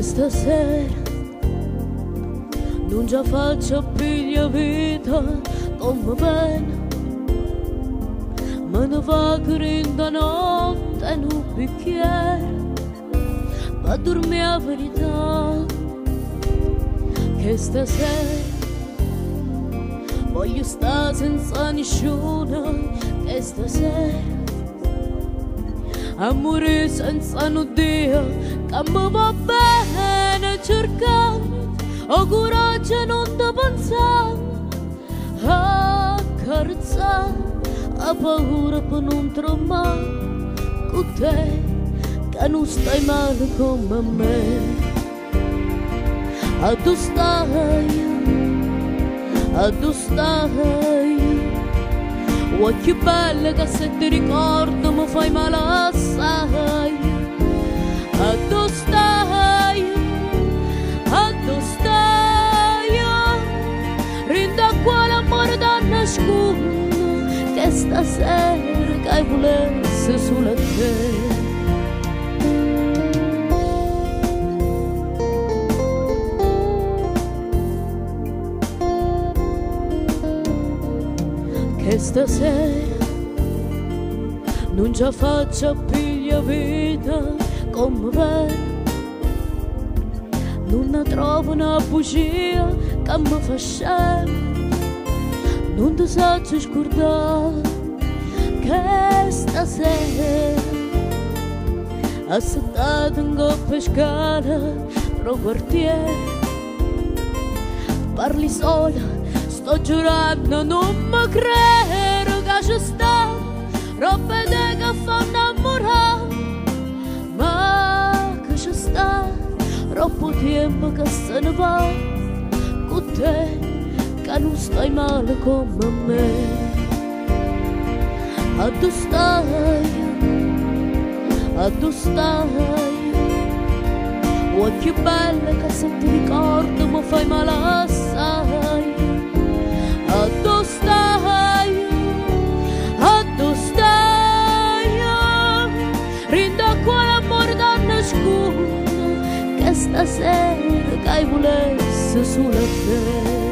che stasera non già faccio più la vita come bene, me ne va grinda notte in un bicchiere per dormire la verità. Che stasera voglio stare senza nessuno, che stasera a morire senza un Dio che mi va bene cercare ho coraggio non da pensare a carezzare, a paura per non trovare con te che non stai male come me. A tu stai, occhi belli che se ti ricordo mi fai male assai. A tu stai, rinda qua l'amore da nascondo che stasera che volesse solo te. Che stasera non già faccio più la vita come bene, non ne trovo una bugia che mi fa scemo, non ti saggio scordare che stasera assettato in coppa scala pro quartiere parli sola. Sto giurando, non mi credo che ci sta roba che fa innamorare, ma che ci sta troppo tempo che se ne va con te, che non stai male come me. A tu stai, occhi belli che se ti ricordo mi fai male assai. A tu stai, rinda qua l'amore da nascondo che stasera che volesse solo te.